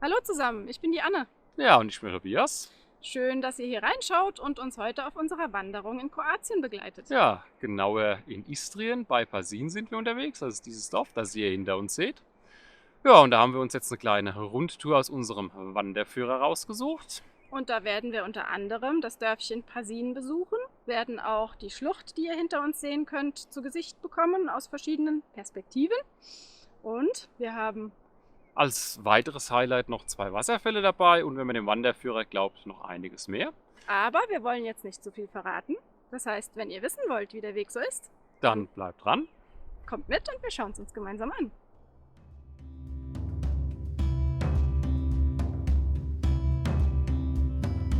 Hallo zusammen, ich bin die Anne. Ja, und ich bin Tobias. Schön, dass ihr hier reinschaut und uns heute auf unserer Wanderung in Kroatien begleitet. Ja, genauer in Istrien bei Pasin sind wir unterwegs. Das ist dieses Dorf, das ihr hinter uns seht. Ja, und da haben wir uns jetzt eine kleine Rundtour aus unserem Wanderführer rausgesucht. Und da werden wir unter anderem das Dörfchen Pasin besuchen, werden auch die Schlucht, die ihr hinter uns sehen könnt, zu Gesicht bekommen aus verschiedenen Perspektiven. Und wir haben Als weiteres Highlight noch 2 Wasserfälle dabei und wenn man dem Wanderführer glaubt, noch einiges mehr. Aber wir wollen jetzt nicht zu viel verraten. Das heißt, wenn ihr wissen wollt, wie der Weg so ist, Dann bleibt dran. kommt mit und wir schauen es uns gemeinsam an.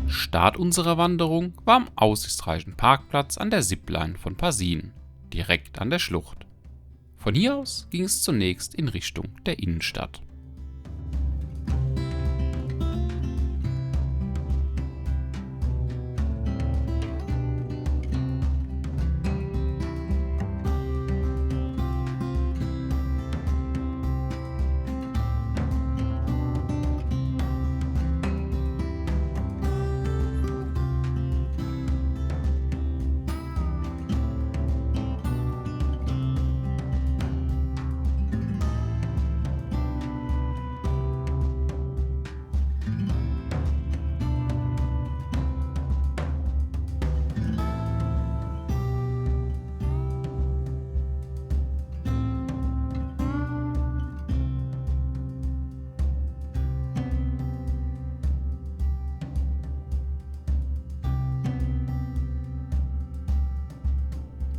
Start unserer Wanderung war am aussichtsreichen Parkplatz an der Zipline von Pasin, direkt an der Schlucht. Von hier aus ging es zunächst in Richtung der Innenstadt.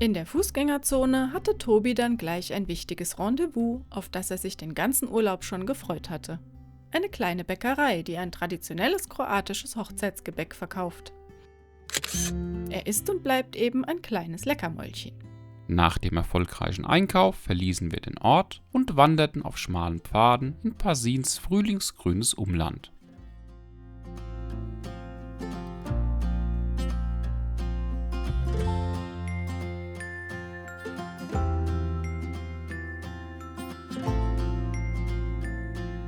In der Fußgängerzone hatte Tobi dann gleich ein wichtiges Rendezvous, auf das er sich den ganzen Urlaub schon gefreut hatte. Eine kleine Bäckerei, die ein traditionelles kroatisches Hochzeitsgebäck verkauft. Er ist und bleibt eben ein kleines Leckermäulchen. Nach dem erfolgreichen Einkauf verließen wir den Ort und wanderten auf schmalen Pfaden in Pasins frühlingsgrünes Umland.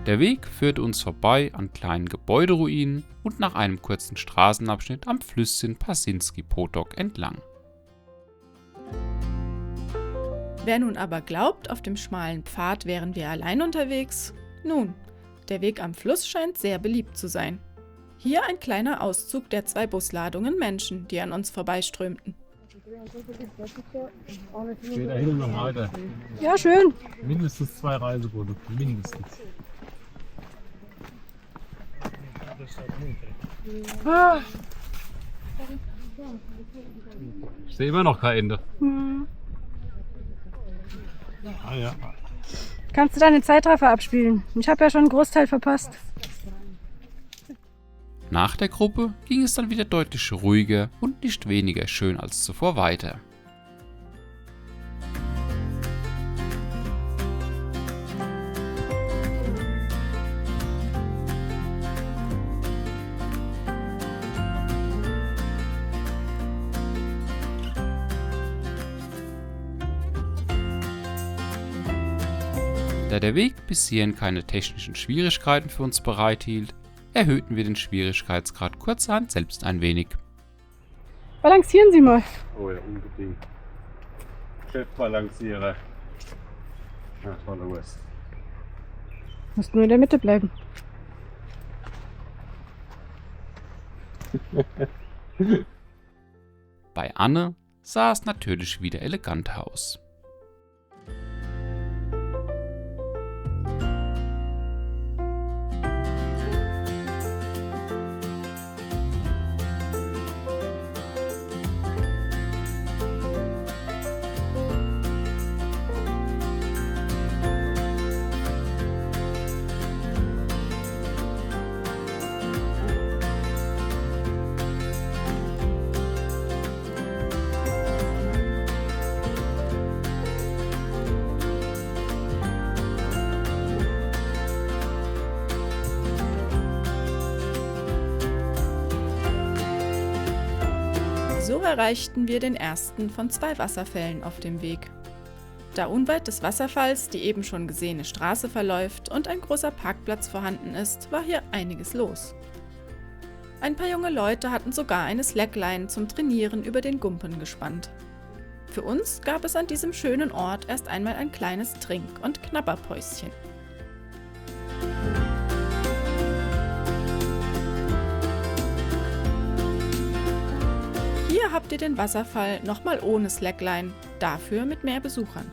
Der Weg führte uns vorbei an kleinen Gebäuderuinen und nach einem kurzen Straßenabschnitt am Flüsschen Pasinski Potok entlang. Wer nun aber glaubt, auf dem schmalen Pfad wären wir allein unterwegs, nun, der Weg am Fluss scheint sehr beliebt zu sein. Hier ein kleiner Auszug der 2 Busladungen Menschen, die an uns vorbeiströmten. Geht da hinten noch weiter. Ja, schön. Mindestens 2 Reiseboote. Mindestens. Ich sehe immer noch kein Ende. Ah ja. Kannst du deine Zeitraffer abspielen? Ich habe ja schon einen Großteil verpasst. Nach der Gruppe ging es dann wieder deutlich ruhiger und nicht weniger schön als zuvor weiter. Da der Weg bis hierhin keine technischen Schwierigkeiten für uns bereithielt, erhöhten wir den Schwierigkeitsgrad kurzerhand selbst ein wenig. Balancieren Sie mal. Oh ja, unbedingt. Chefbalancierer. Ja, toller Wurst. Musst nur in der Mitte bleiben. Bei Anne sah es natürlich wieder eleganter aus. So erreichten wir den ersten von 2 Wasserfällen auf dem Weg. Da unweit des Wasserfalls die eben schon gesehene Straße verläuft und ein großer Parkplatz vorhanden ist, war hier einiges los. Ein paar junge Leute hatten sogar eine Slackline zum Trainieren über den Gumpen gespannt. Für uns gab es an diesem schönen Ort erst einmal ein kleines Trink- und Knabberpäuschen. Hier habt ihr den Wasserfall nochmal ohne Slackline, dafür mit mehr Besuchern.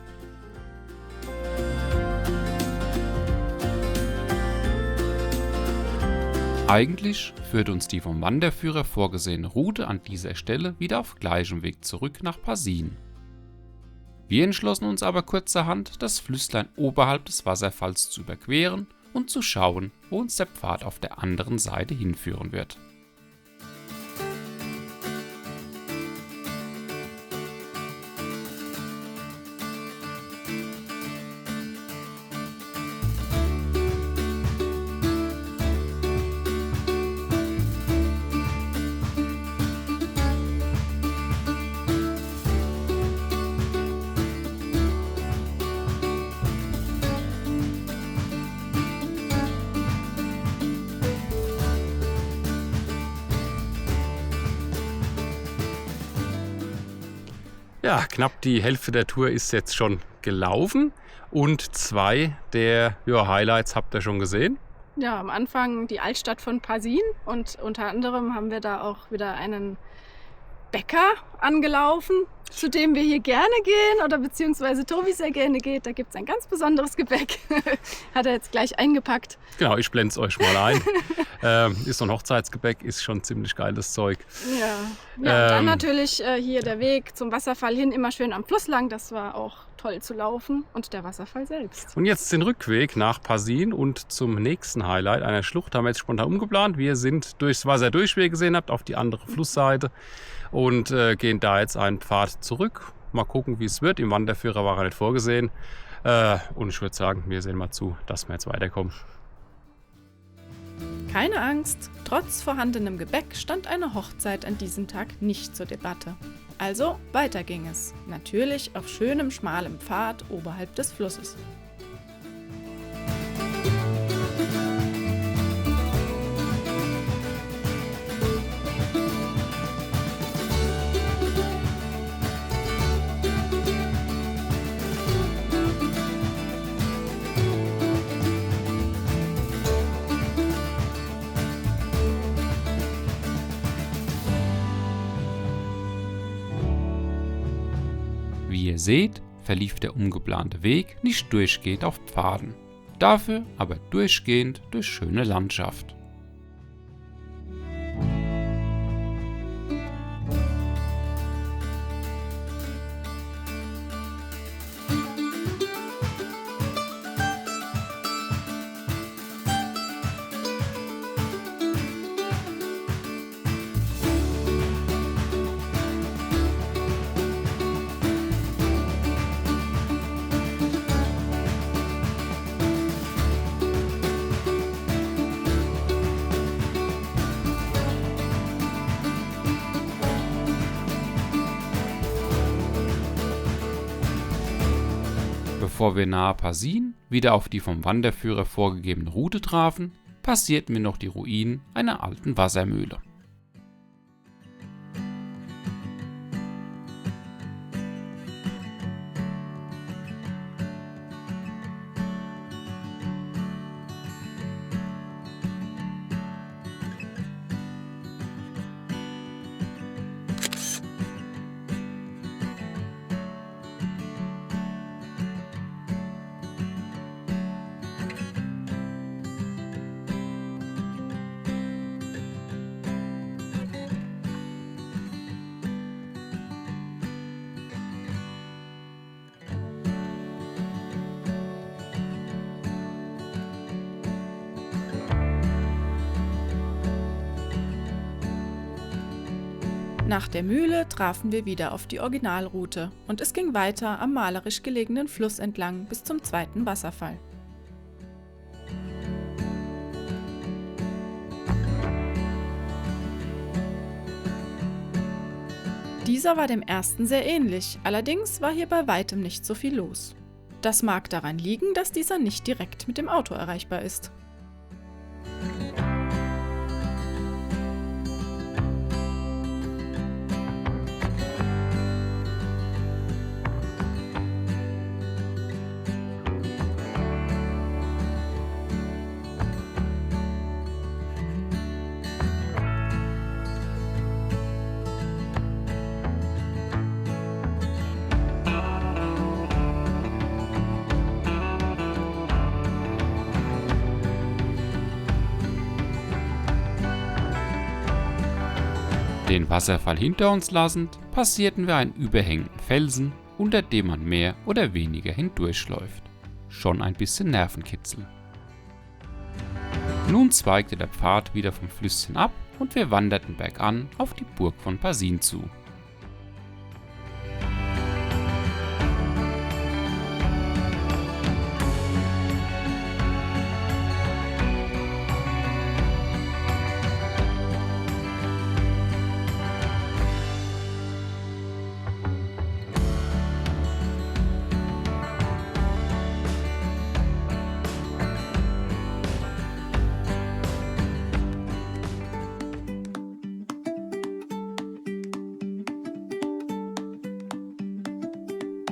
Eigentlich führt uns die vom Wanderführer vorgesehene Route an dieser Stelle wieder auf gleichem Weg zurück nach Passin. Wir entschlossen uns aber kurzerhand, das Flüsslein oberhalb des Wasserfalls zu überqueren und zu schauen, wo uns der Pfad auf der anderen Seite hinführen wird. Ja, knapp die Hälfte der Tour ist jetzt schon gelaufen und 2 der Highlights habt ihr schon gesehen. Ja, am Anfang die Altstadt von Passin und unter anderem haben wir da auch wieder einen Bäcker angelaufen, zu dem wir hier gerne gehen oder beziehungsweise Tobi sehr gerne geht. Da gibt es ein ganz besonderes Gebäck. Hat er jetzt gleich eingepackt. Genau, ich blende es euch mal ein. Ist so ein Hochzeitsgebäck, ist schon ziemlich geiles Zeug. Ja, und dann natürlich hier der Weg zum Wasserfall hin, immer schön am Fluss lang. Das war auch toll zu laufen und der Wasserfall selbst. Und jetzt den Rückweg nach Passin und zum nächsten Highlight einer Schlucht haben wir jetzt spontan umgeplant. Wir sind durchs Wasser durch, wie ihr gesehen habt, auf die andere Flussseite und gehen da jetzt einen Pfad zurück. Mal gucken, wie es wird. Im Wanderführer war er nicht vorgesehen. Und ich würde sagen, wir sehen mal zu, dass wir jetzt weiterkommen. Keine Angst, trotz vorhandenem Gebäck stand eine Hochzeit an diesem Tag nicht zur Debatte. Also weiter ging es, natürlich auf schönem, schmalem Pfad oberhalb des Flusses. Wie ihr seht, verlief der umgeplante Weg nicht durchgehend auf Pfaden, dafür aber durchgehend durch schöne Landschaft. Bevor wir nahe Passin wieder auf die vom Wanderführer vorgegebene Route trafen, passierten wir noch die Ruinen einer alten Wassermühle. Nach der Mühle trafen wir wieder auf die Originalroute und es ging weiter am malerisch gelegenen Fluss entlang bis zum zweiten Wasserfall. Dieser war dem ersten sehr ähnlich, allerdings war hier bei weitem nicht so viel los. Das mag daran liegen, dass dieser nicht direkt mit dem Auto erreichbar ist. Den Wasserfall hinter uns lassend, passierten wir einen überhängenden Felsen, unter dem man mehr oder weniger hindurchläuft. Schon ein bisschen Nervenkitzel. Nun zweigte der Pfad wieder vom Flüsschen ab und wir wanderten bergan auf die Burg von Pasin zu.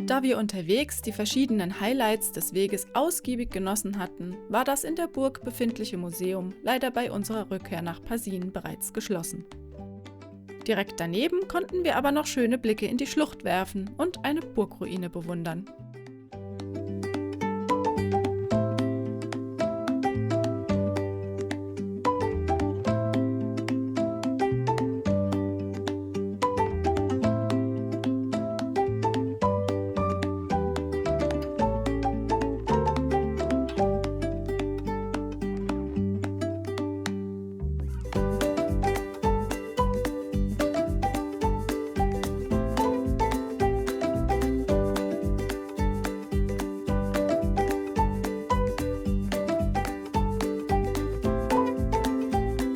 Da wir unterwegs die verschiedenen Highlights des Weges ausgiebig genossen hatten, war das in der Burg befindliche Museum leider bei unserer Rückkehr nach Pasin bereits geschlossen. Direkt daneben konnten wir aber noch schöne Blicke in die Schlucht werfen und eine Burgruine bewundern.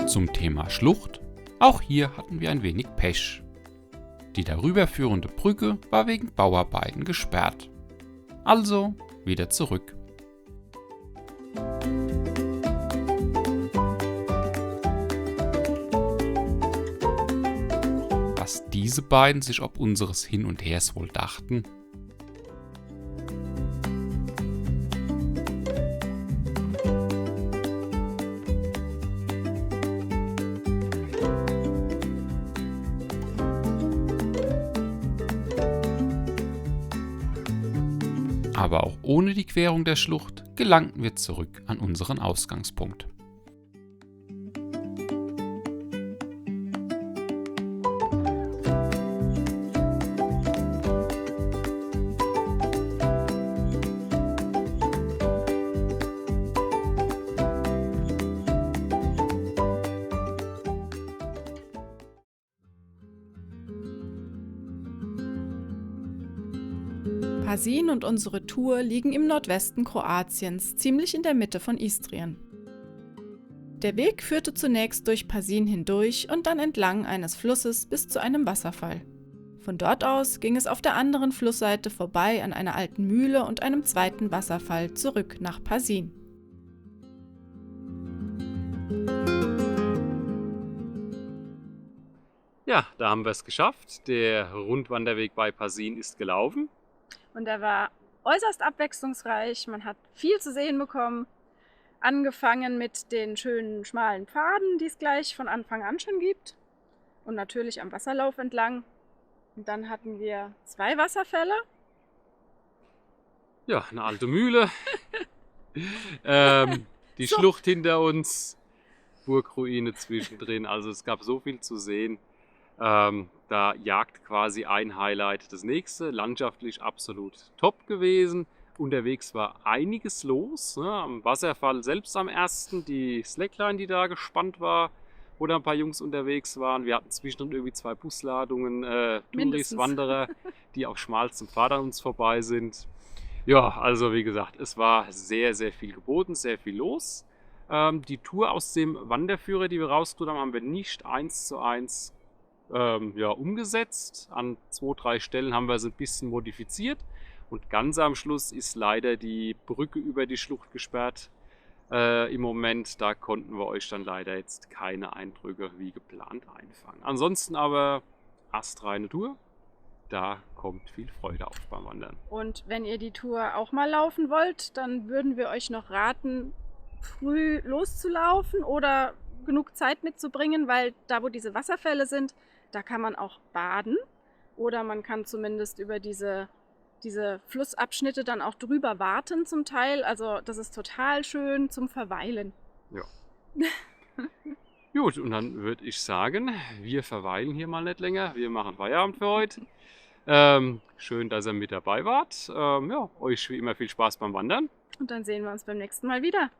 Zum Thema Schlucht, auch hier hatten wir ein wenig Pech. Die darüber führende Brücke war wegen Bauarbeiten gesperrt. Also wieder zurück. Was diese beiden sich ob unseres Hin und Hers wohl dachten? Aber auch ohne die Querung der Schlucht gelangten wir zurück an unseren Ausgangspunkt. Pasin und unsere Tour liegen im Nordwesten Kroatiens, ziemlich in der Mitte von Istrien. Der Weg führte zunächst durch Pasin hindurch und dann entlang eines Flusses bis zu einem Wasserfall. Von dort aus ging es auf der anderen Flussseite vorbei an einer alten Mühle und einem zweiten Wasserfall zurück nach Pasin. Ja, da haben wir es geschafft. Der Rundwanderweg bei Pasin ist gelaufen. Und er war äußerst abwechslungsreich. Man hat viel zu sehen bekommen. Angefangen mit den schönen schmalen Pfaden, die es gleich von Anfang an schon gibt. Und natürlich am Wasserlauf entlang. Und dann hatten wir 2 Wasserfälle. Ja, eine alte Mühle. Die Schlucht hinter uns. Burgruine zwischendrin. Also es gab so viel zu sehen. Da jagt quasi ein Highlight das nächste. Landschaftlich absolut top gewesen. Unterwegs war einiges los. Ne? Am Wasserfall selbst am ersten, die Slackline, die da gespannt war, wo da ein paar Jungs unterwegs waren. Wir hatten zwischendrin irgendwie 2 Busladungen Touris, Wanderer, die auf schmalstem Pfad an uns vorbei sind. Ja, also wie gesagt, es war sehr, sehr viel geboten, sehr viel los. Die Tour aus dem Wanderführer, die wir rausgeholt haben, haben wir nicht 1:1 umgesetzt. An 2, 3 Stellen haben wir sie ein bisschen modifiziert. Und ganz am Schluss ist leider die Brücke über die Schlucht gesperrt. Im Moment, da konnten wir euch dann leider jetzt keine Eindrücke wie geplant einfangen. Ansonsten aber astreine Tour. Da kommt viel Freude auf beim Wandern. Und wenn ihr die Tour auch mal laufen wollt, dann würden wir euch noch raten, früh loszulaufen oder genug Zeit mitzubringen, weil da, wo diese Wasserfälle sind, da kann man auch baden oder man kann zumindest über diese Flussabschnitte dann auch drüber warten zum Teil. Also das ist total schön zum Verweilen. Ja. Gut, und dann würde ich sagen, wir verweilen hier mal nicht länger. Wir machen Feierabend für heute. Schön, dass ihr mit dabei wart. Euch wie immer viel Spaß beim Wandern. Und dann sehen wir uns beim nächsten Mal wieder.